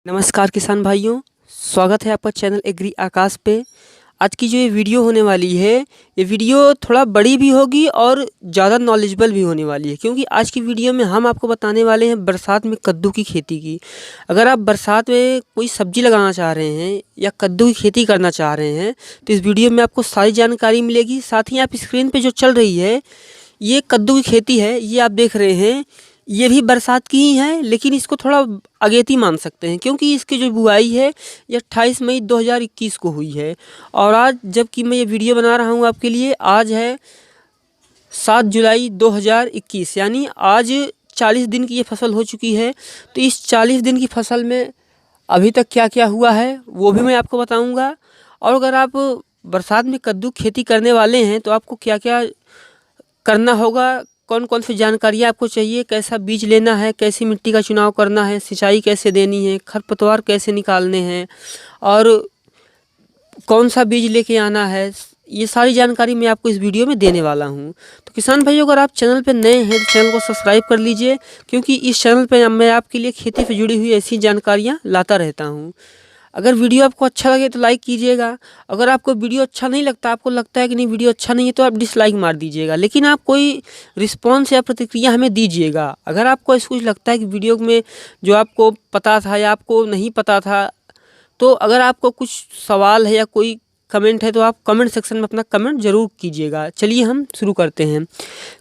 नमस्कार किसान भाइयों, स्वागत है आपका चैनल एग्री आकाश पे। आज की जो ये वीडियो होने वाली है, ये वीडियो थोड़ा बड़ी भी होगी और ज़्यादा नॉलेजेबल भी होने वाली है, क्योंकि आज की वीडियो में हम आपको बताने वाले हैं बरसात में कद्दू की खेती की। अगर आप बरसात में कोई सब्जी लगाना चाह रहे हैं या कद्दू की खेती करना चाह रहे हैं तो इस वीडियो में आपको सारी जानकारी मिलेगी। साथ ही आप स्क्रीन पर जो चल रही है ये कद्दू की खेती है, ये आप देख रहे हैं, ये भी बरसात की ही है, लेकिन इसको थोड़ा अगेती मान सकते हैं क्योंकि इसकी जो बुआई है ये 28 मई 2021 को हुई है। और आज जबकि मैं ये वीडियो बना रहा हूँ आपके लिए, आज है 7 जुलाई 2021, यानी आज 40 दिन की ये फसल हो चुकी है। तो इस 40 दिन की फसल में अभी तक क्या क्या हुआ है वो भी मैं आपको बताऊँगा। और अगर आप बरसात में कद्दू खेती करने वाले हैं तो आपको क्या क्या करना होगा, कौन कौन सी जानकारियाँ आपको चाहिए, कैसा बीज लेना है, कैसी मिट्टी का चुनाव करना है, सिंचाई कैसे देनी है, खरपतवार कैसे निकालने हैं और कौन सा बीज लेके आना है, ये सारी जानकारी मैं आपको इस वीडियो में देने वाला हूँ। तो किसान भाइयों, अगर आप चैनल पर नए हैं तो चैनल को सब्सक्राइब कर लीजिए, क्योंकि इस चैनल पर मैं आपके लिए खेती से जुड़ी हुई ऐसी जानकारियाँ लाता रहता हूँ। अगर वीडियो आपको अच्छा लगे तो लाइक कीजिएगा। अगर आपको वीडियो अच्छा नहीं लगता, आपको लगता है कि नहीं वीडियो अच्छा नहीं है, तो आप डिसलाइक मार दीजिएगा, लेकिन आप कोई रिस्पॉन्स या प्रतिक्रिया हमें दीजिएगा। अगर आपको ऐसा कुछ लगता है कि वीडियो में जो आपको पता था या आपको नहीं पता था, तो अगर आपको कुछ सवाल है या कोई कमेंट है तो आप कमेंट सेक्शन में अपना कमेंट ज़रूर कीजिएगा। चलिए हम शुरू करते हैं।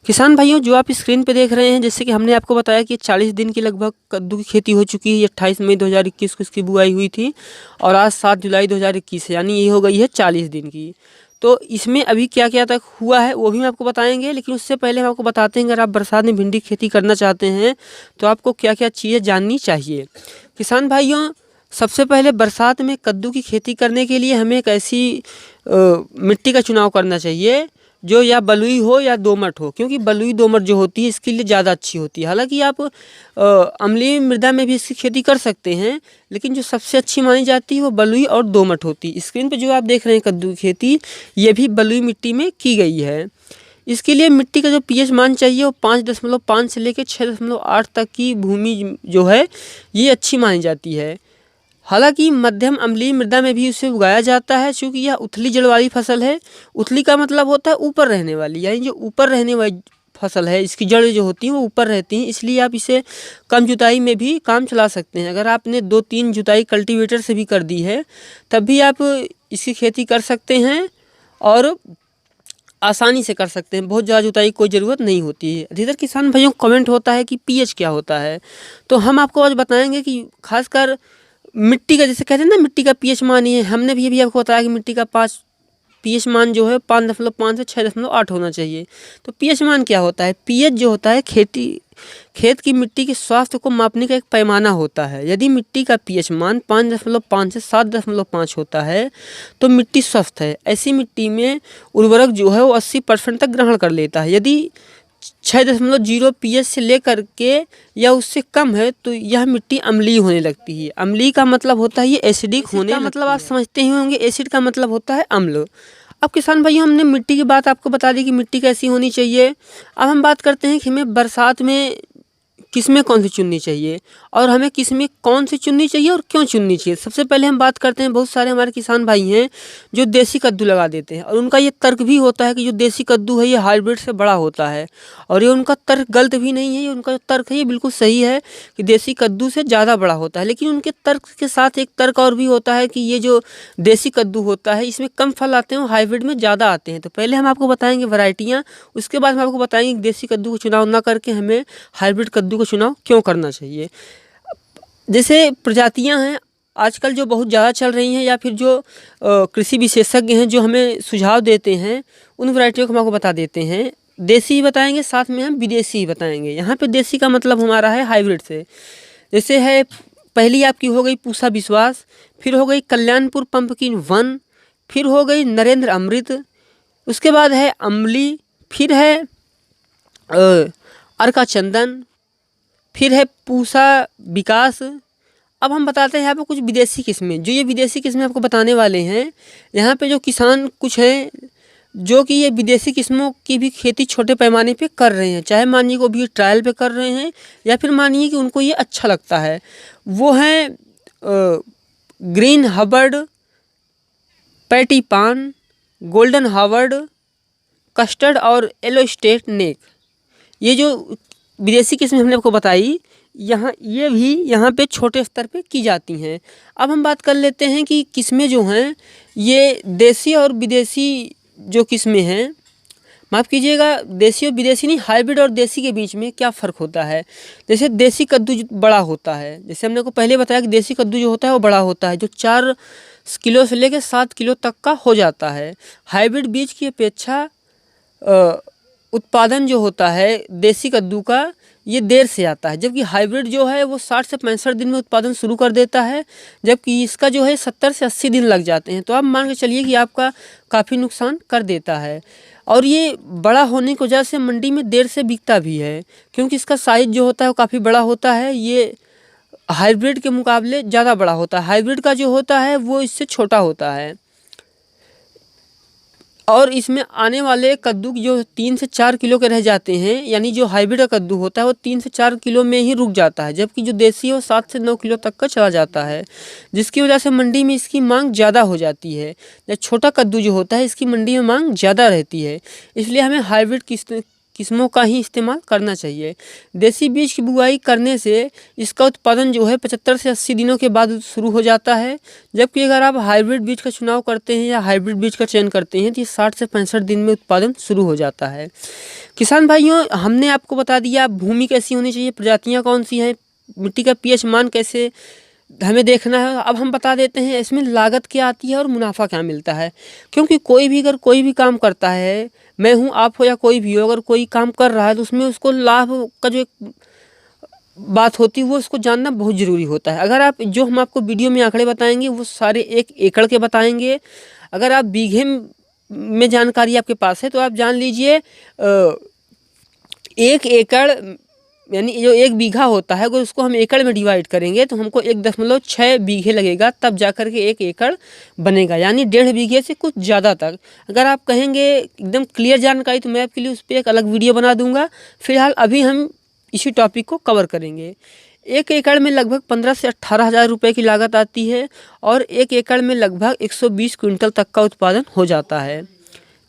किसान भाइयों, जो आप स्क्रीन पे देख रहे हैं, जैसे कि हमने आपको बताया कि 40 दिन की लगभग कद्दू की खेती हो चुकी है। 28 मई 2021 को इसकी बुआई हुई थी और आज 7 जुलाई 2021 है, यानी ये हो गई है 40 दिन की। तो इसमें अभी क्या क्या तक हुआ है वो भी हम आपको बताएंगे, लेकिन उससे पहले हम आपको बताते हैं अगर आप बरसात में भिंडी खेती करना चाहते हैं तो आपको क्या क्या चीज़ें जाननी चाहिए। किसान भाइयों, सबसे पहले बरसात में कद्दू की खेती करने के लिए हमें एक ऐसी मिट्टी का चुनाव करना चाहिए जो या बलुई हो या दोमट हो, क्योंकि बलुई दोमट जो होती है इसके लिए ज़्यादा अच्छी होती है। हालांकि आप अम्लीय मृदा में भी इसकी खेती कर सकते हैं, लेकिन जो सबसे अच्छी मानी जाती है वो बलुई और दोमट होती है। स्क्रीन पे जो आप देख रहे हैं कद्दू की खेती, ये भी बलुई मिट्टी में की गई है। इसके लिए मिट्टी का जो पीएच मान चाहिए वो 5.5 से लेकर 6.8 तक की भूमि जो है ये अच्छी मानी जाती है। हालांकि मध्यम अम्लीय मृदा में भी उसे उगाया जाता है, क्योंकि यह उथली जड़ वाली फसल है। उथली का मतलब होता है ऊपर रहने वाली, यानी जो ऊपर रहने वाली फसल है, इसकी जड़ जो होती है वो ऊपर रहती हैं, इसलिए आप इसे कम जुताई में भी काम चला सकते हैं। अगर आपने 2-3 जुताई कल्टीवेटर से भी कर दी है तब भी आप इसकी खेती कर सकते हैं और आसानी से कर सकते हैं। बहुत ज़्यादा जुताई कोई ज़रूरत नहीं होती है। अधिकतर किसान भाइयों को कमेंट होता है कि पीएच क्या होता है, तो हम आपको आज बताएंगे कि खासकर मिट्टी का, जैसे कहते हैं ना मिट्टी का पीएच मान, ये हमने भी अभी आपको बताया कि मिट्टी का पीएच मान जो है 5.5 से 6.8 होना चाहिए। तो पीएच मान क्या होता है? पीएच जो होता है खेत की मिट्टी के स्वास्थ्य को मापने का एक पैमाना होता है। यदि मिट्टी का पीएच मान 5.5 से 7.5 होता है तो मिट्टी स्वस्थ है। ऐसी मिट्टी में उर्वरक जो है वो 80% तक ग्रहण कर लेता है। यदि 6.0 पीएच से लेकर के या उससे कम है तो यह मिट्टी अम्लीय होने लगती है। अम्लीय का मतलब होता है ये एसिडिक होने का मतलब आप समझते ही होंगे, एसिड का मतलब होता है अम्ल। अब किसान भाइयों, हमने मिट्टी की बात आपको बता दी कि मिट्टी कैसी होनी चाहिए। अब हम बात करते हैं कि हमें बरसात में किस्में कौन सी चुननी चाहिए और हमें किस्में कौन सी चुननी चाहिए और क्यों चुननी चाहिए। सबसे पहले हम बात करते हैं, बहुत सारे हमारे किसान भाई हैं जो देसी कद्दू लगा देते हैं और उनका ये तर्क भी होता है कि जो देसी कद्दू है ये हाइब्रिड से बड़ा होता है, और ये उनका तर्क गलत भी नहीं है, ये उनका जो तर्क है ये बिल्कुल सही है कि देसी कद्दू से ज़्यादा बड़ा होता है। लेकिन उनके तर्क के साथ एक तर्क और भी होता है कि ये जो देसी कद्दू होता है इसमें कम फल आते हैं और हाइब्रिड में ज़्यादा आते हैं। तो पहले हम आपको बताएंगे वैरायटियाँ, उसके बाद हम आपको बताएंगे कि देसी कद्दू का चुनाव ना करके हमें हाइब्रिड कद्दू का चुनाव क्यों करना चाहिए। जैसे प्रजातियां हैं आजकल जो बहुत ज़्यादा चल रही हैं, या फिर जो कृषि विशेषज्ञ हैं जो हमें सुझाव देते हैं, उन वैरायटियों को हम आपको बता देते हैं। देसी ही बताएंगे, साथ में हम विदेशी ही बताएंगे। यहाँ पे देसी का मतलब हमारा है हाइब्रिड से। जैसे है, पहली आपकी हो गई पूसा विश्वास, फिर हो गई कल्याणपुर पंपकिन 1, फिर हो गई नरेंद्र अमृत, उसके बाद है अम्ली, फिर है अर्का चंदन, फिर है पूसा विकास। अब हम बताते हैं यहाँ पे कुछ विदेशी किस्में। जो ये विदेशी किस्में आपको बताने वाले हैं, यहाँ पे जो किसान कुछ हैं जो कि ये विदेशी किस्मों की भी खेती छोटे पैमाने पे कर रहे हैं, चाहे मानिए को भी ट्रायल पे कर रहे हैं या फिर मानिए कि उनको ये अच्छा लगता है। वो हैं ग्रीन हर्बर्ड, पैटी पान, गोल्डन हार्वर्ड, कस्टर्ड और येलो स्टेट नेक, ये जो विदेशी किस्में हमने आपको बताई, ये भी यहाँ पे छोटे स्तर पे की जाती हैं। अब हम बात कर लेते हैं कि किस्में जो हैं ये देसी और विदेशी जो किस्में हैं, माफ़ कीजिएगा, देसी और विदेशी नहीं, हाइब्रिड और देसी के बीच में क्या फ़र्क होता है। जैसे देसी कद्दू जो बड़ा होता है, जैसे हमने को पहले बताया कि देसी कद्दू जो होता है वो बड़ा होता है, जो 4 किलो से लेकर 7 किलो तक का हो जाता है। हाइब्रिड बीज की अपेक्षा उत्पादन जो होता है देसी कद्दू का ये देर से आता है, जबकि हाइब्रिड जो है वो 60 से 65 दिन में उत्पादन शुरू कर देता है, जबकि इसका जो है 70 से 80 दिन लग जाते हैं। तो आप मान के चलिए कि आपका काफ़ी नुकसान कर देता है। और ये बड़ा होने की वजह से मंडी में देर से बिकता भी है, क्योंकि इसका साइज़ जो होता है वो काफ़ी बड़ा होता है। ये हाइब्रिड के मुकाबले ज़्यादा बड़ा होता है। हाइब्रिड का जो होता है वो इससे छोटा होता है। और इसमें आने वाले कद्दू जो 3 से 4 किलो के रह जाते हैं, यानी जो हाइब्रिड का कद्दू होता है वो 3 से 4 किलो में ही रुक जाता है, जबकि जो देसी है वो 7 से 9 किलो तक का चला जाता है, जिसकी वजह से मंडी में इसकी मांग ज़्यादा हो जाती है। जब छोटा कद्दू जो होता है इसकी मंडी में मांग ज़्यादा रहती है, इसलिए हमें हाइब्रिड किस्मों का ही इस्तेमाल करना चाहिए। देसी बीज की बुआई करने से इसका उत्पादन जो है 75 से 80 दिनों के बाद शुरू हो जाता है, जबकि अगर आप हाइब्रिड बीज का चुनाव करते हैं या हाइब्रिड बीज का चयन करते हैं तो ये 60 से 65 दिन में उत्पादन शुरू हो जाता है। किसान भाइयों, हमने आपको बता दिया भूमि कैसी होनी चाहिए, प्रजातियाँ कौन सी हैं, मिट्टी का पीएच मान कैसे हमें देखना है। अब हम बता देते हैं इसमें लागत क्या आती है और मुनाफा क्या मिलता है, क्योंकि अगर कोई भी काम करता है, मैं हूँ, आप हो या कोई भी हो, अगर कोई काम कर रहा है तो उसमें उसको लाभ का जो एक बात होती है वो उसको जानना बहुत ज़रूरी होता है। अगर आप जो हम आपको वीडियो में आंकड़े बताएंगे वो सारे 1 एकड़ के बताएंगे। अगर आप बीघे में जानकारी आपके पास है तो आप जान लीजिए 1 एकड़ यानी जो 1 बीघा होता है अगर उसको हम एकड़ में डिवाइड करेंगे तो हमको 1.6 बीघे लगेगा, तब जाकर के 1 एकड़ बनेगा, यानी 1.5 बीघे से कुछ ज़्यादा तक। अगर आप कहेंगे एकदम क्लियर जानकारी तो मैं आपके लिए उस पर एक अलग वीडियो बना दूंगा। फिलहाल अभी हम इसी टॉपिक को कवर करेंगे। 1 एकड़ में लगभग 15 से 18 हज़ार रुपये की लागत आती है और 1 एकड़ में लगभग 120 क्विंटल तक का उत्पादन हो जाता है।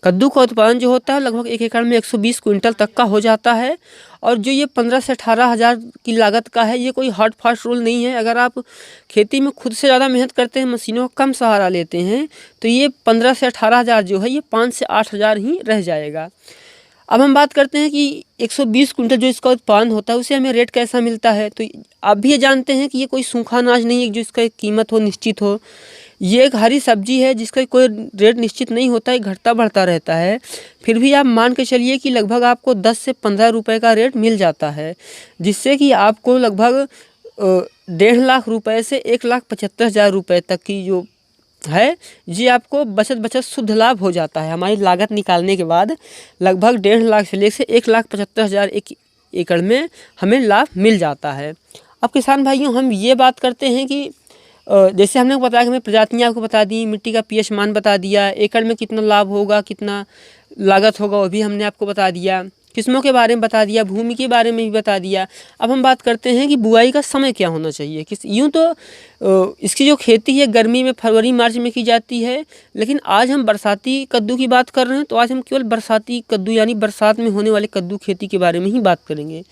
कद्दू का उत्पादन जो होता है लगभग 1 एकड़ में 120 क्विंटल तक का हो जाता है। और जो ये 15 से 18 हज़ार की लागत का है, ये कोई हार्ड फास्ट रूल नहीं है। अगर आप खेती में खुद से ज़्यादा मेहनत करते हैं, मशीनों का कम सहारा लेते हैं, तो ये 15 से 18 हज़ार जो है ये 5 से 8 हज़ार ही रह जाएगा। अब हम बात करते हैं कि 120 कुंटल जो इसका उत्पादन होता है उसे हमें रेट कैसा मिलता है। तो आप भी ये जानते हैं कि ये कोई सूखा अनाज नहीं है जो इसका एक कीमत हो निश्चित हो। ये एक हरी सब्जी है जिसका कोई रेट निश्चित नहीं होता है, घटता बढ़ता रहता है। फिर भी आप मान के चलिए कि लगभग आपको 10 से 15 रुपए का रेट मिल जाता है, जिससे कि आपको लगभग 1.5 लाख रुपए से 1,75,000 रुपये तक की जो है ये आपको बचत शुद्ध लाभ हो जाता है। हमारी लागत निकालने के बाद लगभग 1.5 लाख से लेकर 1,75,000 एक एकड़ में हमें लाभ मिल जाता है। अब किसान भाइयों, हम ये बात करते हैं कि जैसे हमने बताया कि हमें प्रजातियाँ आपको बता दी, मिट्टी का पीएच मान बता दिया, एकड़ में कितना लाभ होगा, कितना लागत होगा वो भी हमने आपको बता दिया, किस्मों के बारे में बता दिया, भूमि के बारे में भी बता दिया। अब हम बात करते हैं कि बुआई का समय क्या होना चाहिए। यूँ तो इसकी जो खेती है गर्मी में फरवरी मार्च में की जाती है, लेकिन आज हम बरसाती कद्दू की बात कर रहे हैं, तो आज हम केवल बरसाती कद्दू यानी बरसात में होने वाले कद्दू खेती के बारे में ही बात करेंगे।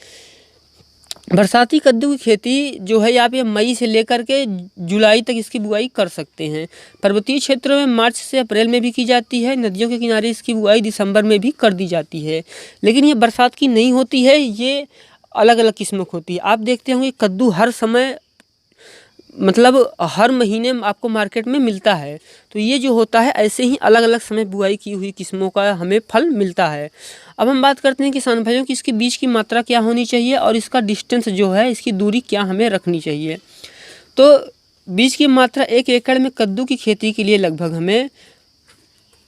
बरसाती कद्दू की खेती जो है आप ये मई से लेकर के जुलाई तक इसकी बुआई कर सकते हैं। पर्वतीय क्षेत्रों में मार्च से अप्रैल में भी की जाती है, नदियों के किनारे इसकी बुआई दिसंबर में भी कर दी जाती है। लेकिन ये बरसात की नहीं होती है, ये अलग अलग किस्मों की होती है। आप देखते होंगे कद्दू हर समय मतलब हर महीने आपको मार्केट में मिलता है, तो ये जो होता है ऐसे ही अलग अलग समय बुआई की हुई किस्मों का हमें फल मिलता है। अब हम बात करते हैं किसान भाइयों की इसकी बीज की मात्रा क्या होनी चाहिए और इसका डिस्टेंस जो है, इसकी दूरी क्या हमें रखनी चाहिए। तो बीज की मात्रा 1 एकड़ में कद्दू की खेती के लिए लगभग हमें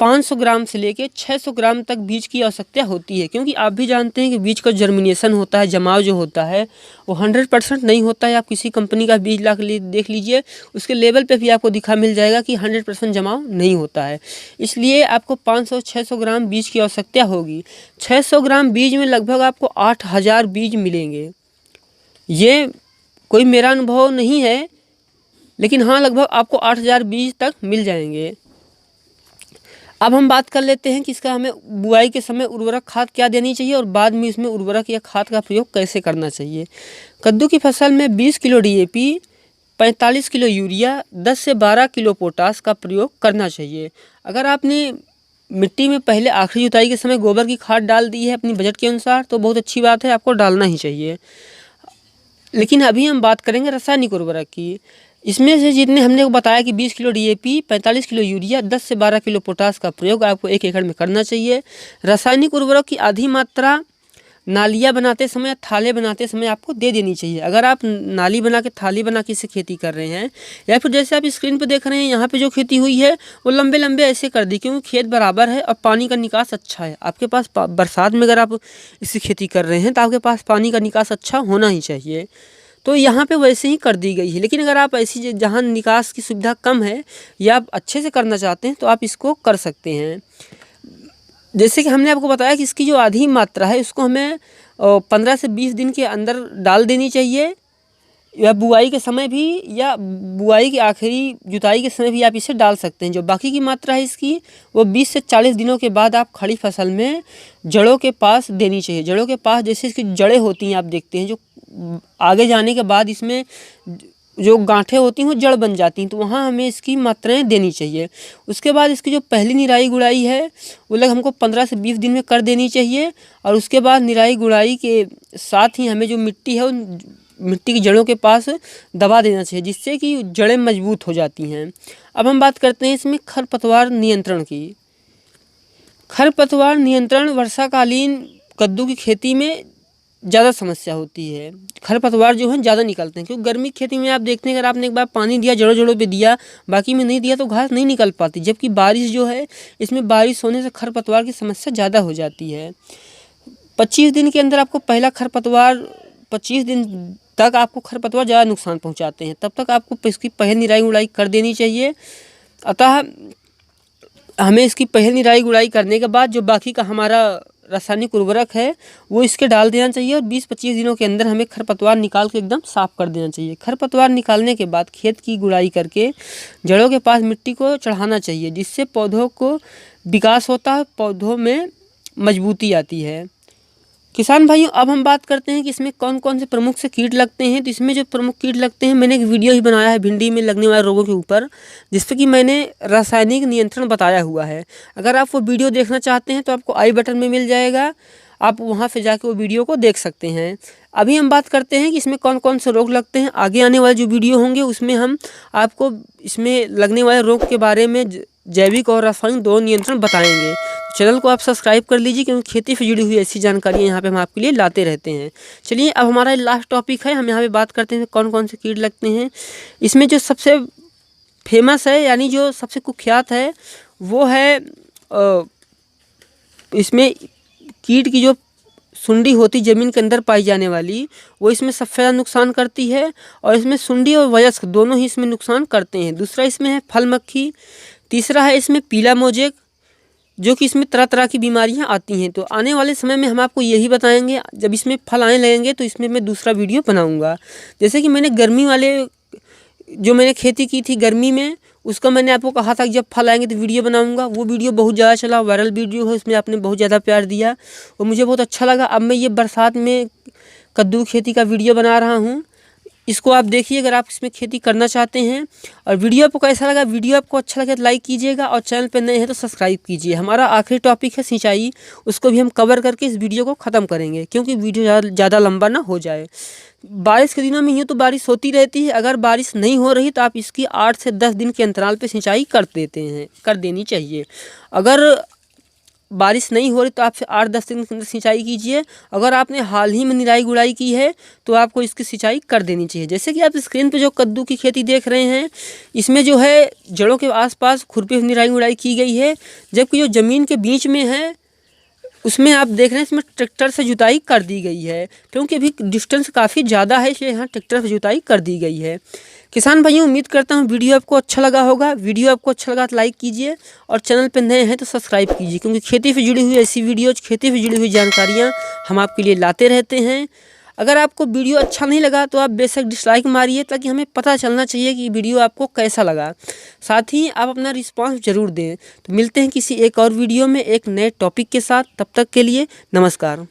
500 ग्राम से लेके 600 ग्राम तक बीज की आवश्यकता होती है, क्योंकि आप भी जानते हैं कि बीज का जर्मिनेशन होता है, जमाव जो होता है वो 100% नहीं होता है। आप किसी कंपनी का बीज ला के देख लीजिए, उसके लेवल पे भी आपको मिल जाएगा कि 100% जमाव नहीं होता है। इसलिए आपको 500-600 ग्राम बीज की आवश्यकता होगी। 600 ग्राम बीज में लगभग आपको 8,000 बीज मिलेंगे। ये कोई मेरा अनुभव नहीं है, लेकिन हाँ लगभग आपको 8000 बीज तक मिल जाएंगे। अब हम बात कर लेते हैं कि इसका हमें बुआई के समय उर्वरक खाद क्या देनी चाहिए और बाद में इसमें उर्वरक या खाद का प्रयोग कैसे करना चाहिए। कद्दू की फसल में 20 किलो DAP, 45 किलो यूरिया, 10 से 12 किलो पोटास का प्रयोग करना चाहिए। अगर आपने मिट्टी में पहले आखिरी जुताई के समय गोबर की खाद डाल दी है अपनी बजट के अनुसार तो बहुत अच्छी बात है, आपको डालना ही चाहिए। लेकिन अभी हम बात करेंगे रासायनिक उर्वरक की। इसमें से जितने हमने बताया कि 20 किलो DAP, 45 किलो यूरिया, 10 से 12 किलो पोटास का प्रयोग आपको 1 एकड़ में करना चाहिए। रासायनिक उर्वरक की आधी मात्रा नालियाँ बनाते समय, थाले बनाते समय आपको दे देनी चाहिए। अगर आप नाली बना के, थाली बना के इसे खेती कर रहे हैं या फिर जैसे आप स्क्रीन पर देख रहे हैं यहाँ पे जो खेती हुई है वो लंबे लंबे ऐसे कर दी, क्योंकि खेत बराबर है और पानी का निकास अच्छा है। आपके पास बरसात में अगर आप इससे खेती कर रहे हैं तो आपके पास पानी का निकास अच्छा होना ही चाहिए, तो यहाँ पे वैसे ही कर दी गई है। लेकिन अगर आप ऐसी जहाँ निकास की सुविधा कम है या आप अच्छे से करना चाहते हैं तो आप इसको कर सकते हैं। जैसे कि हमने आपको बताया कि इसकी जो आधी मात्रा है उसको हमें 15 से 20 दिन के अंदर डाल देनी चाहिए, या बुआई के समय भी या बुआई की आखिरी जुताई के समय भी आप इसे डाल सकते हैं। जो बाकी की मात्रा है इसकी वो 20 से 40 दिनों के बाद आप खड़ी फसल में जड़ों के पास देनी चाहिए। जड़ों के पास जैसे इसकी जड़ें होती हैं, आप देखते हैं जो आगे जाने के बाद इसमें जो गांठें होती हैं वो जड़ बन जाती हैं, तो वहाँ हमें इसकी मात्राएं देनी चाहिए। उसके बाद इसकी जो पहली निराई गुड़ाई है वो लगभग हमको 15 से 20 दिन में कर देनी चाहिए। और उसके बाद निराई गुड़ाई के साथ ही हमें जो मिट्टी है उन मिट्टी की जड़ों के पास दबा देना चाहिए, जिससे कि जड़ें मजबूत हो जाती हैं। अब हम बात करते हैं इसमें खरपतवार नियंत्रण की। खरपतवार नियंत्रण वर्षाकालीन कद्दू की खेती में ज़्यादा समस्या होती है। खरपतवार जो है ज़्यादा निकलते हैं, क्योंकि गर्मी की खेती में आप देखते हैं अगर आपने एक बार पानी दिया, जड़ों जड़ों पे दिया, बाकी में नहीं दिया तो घास नहीं निकल पाती। जबकि बारिश जो है इसमें बारिश होने से खरपतवार की समस्या ज़्यादा हो जाती है। 25 दिन के अंदर आपको पहला खरपतवार, 25 दिन तक आपको खरपतवार ज़्यादा नुकसान पहुँचाते हैं, तब तक आपको इसकी पहल निराई गुड़ाई कर देनी चाहिए। अतः हमें इसकी पहल निराई गुड़ाई करने के बाद जो बाकी का हमारा रासायनिक उर्वरक है वो इसके डाल देना चाहिए और 20-25 दिनों के अंदर हमें खरपतवार निकाल के एकदम साफ़ कर देना चाहिए। खरपतवार निकालने के बाद खेत की गुड़ाई करके जड़ों के पास मिट्टी को चढ़ाना चाहिए, जिससे पौधों को विकास होता है, पौधों में मजबूती आती है। किसान भाइयों, अब हम बात करते हैं कि इसमें कौन कौन से प्रमुख से कीट लगते हैं। तो इसमें जो प्रमुख कीट लगते हैं, मैंने एक वीडियो ही बनाया है भिंडी में लगने वाले रोगों के ऊपर, जिसपे कि मैंने रासायनिक नियंत्रण बताया हुआ है। अगर आप वो वीडियो देखना चाहते हैं तो आपको आई बटन में मिल जाएगा, आप वहाँ से जाके वो वीडियो को देख सकते हैं। अभी हम बात करते हैं कि इसमें कौन कौन से रोग लगते हैं। आगे आने वाले जो वीडियो होंगे उसमें हम आपको इसमें लगने वाले रोग के बारे में जैविक और रासायनिक दोनों नियंत्रण बताएंगे। चैनल को आप सब्सक्राइब कर लीजिए, क्योंकि खेती से जुड़ी हुई ऐसी जानकारी यहाँ पे हम आपके लिए लाते रहते हैं। चलिए, अब हमारा लास्ट टॉपिक है, हम यहाँ पे बात करते हैं कौन कौन से कीट लगते हैं। इसमें जो सबसे फेमस है, यानी जो सबसे कुख्यात है, वो है इसमें कीट की जो सुंडी होती ज़मीन के अंदर पाई जाने वाली, वो इसमें सबसे ज़्यादा नुकसान करती है। और इसमें सुंडी और वयस्क दोनों ही इसमें नुकसान करते हैं। दूसरा इसमें है फल मक्खी। तीसरा है इसमें पीला मोजेक, जो कि इसमें तरह तरह की बीमारियां आती हैं। तो आने वाले समय में हम आपको यही बताएंगे, जब इसमें फल आने लगेंगे तो इसमें मैं दूसरा वीडियो बनाऊंगा। जैसे कि मैंने गर्मी वाले जो मैंने खेती की थी गर्मी में, उसका मैंने आपको कहा था कि जब फल आएंगे तो वीडियो बनाऊंगा। वो वीडियो बहुत ज़्यादा चला, वायरल वीडियो है, उसमें आपने बहुत ज़्यादा प्यार दिया और मुझे बहुत अच्छा लगा। अब मैं ये बरसात में कद्दू खेती का वीडियो बना रहा हूँ, इसको आप देखिए अगर आप इसमें खेती करना चाहते हैं। और वीडियो आपको कैसा लगा, वीडियो आपको अच्छा लगे तो लाइक कीजिएगा और चैनल पर नए हैं तो सब्सक्राइब कीजिए। हमारा आखिरी टॉपिक है सिंचाई, उसको भी हम कवर करके इस वीडियो को ख़त्म करेंगे, क्योंकि वीडियो ज़्यादा लंबा ना हो जाए। बारिश के दिनों में यूँ तो बारिश होती रहती है, अगर बारिश नहीं हो रही तो आप इसकी 8 से 10 दिन के अंतराल पर सिंचाई कर देनी चाहिए। अगर बारिश नहीं हो रही तो आप 8-10 दिन के अंदर सिंचाई कीजिए। अगर आपने हाल ही में निराई गुड़ाई की है तो आपको इसकी सिंचाई कर देनी चाहिए। जैसे कि आप स्क्रीन पे जो कद्दू की खेती देख रहे हैं, इसमें जो है जड़ों के आसपास खुरपी से निराई गुड़ाई की गई है, जबकि जो ज़मीन के बीच में है उसमें आप देख रहे हैं इसमें ट्रैक्टर से जुताई कर दी गई है, क्योंकि अभी डिस्टेंस काफ़ी ज़्यादा है, इसलिए यहाँ ट्रैक्टर से जुताई कर दी गई है। किसान भाइयों, उम्मीद करता हूँ वीडियो आपको अच्छा लगा होगा। वीडियो आपको अच्छा लगा तो लाइक कीजिए और चैनल पर नए हैं तो सब्सक्राइब कीजिए, क्योंकि खेती से जुड़ी हुई ऐसी वीडियोज़, खेती से जुड़ी हुई जानकारियाँ हम आपके लिए लाते रहते हैं। अगर आपको वीडियो अच्छा नहीं लगा तो आप बेशक डिसलाइक मारिए, ताकि हमें पता चलना चाहिए कि वीडियो आपको कैसा लगा। साथ ही आप अपना रिस्पांस ज़रूर दें। तो मिलते हैं किसी एक और वीडियो में एक नए टॉपिक के साथ। तब तक के लिए नमस्कार।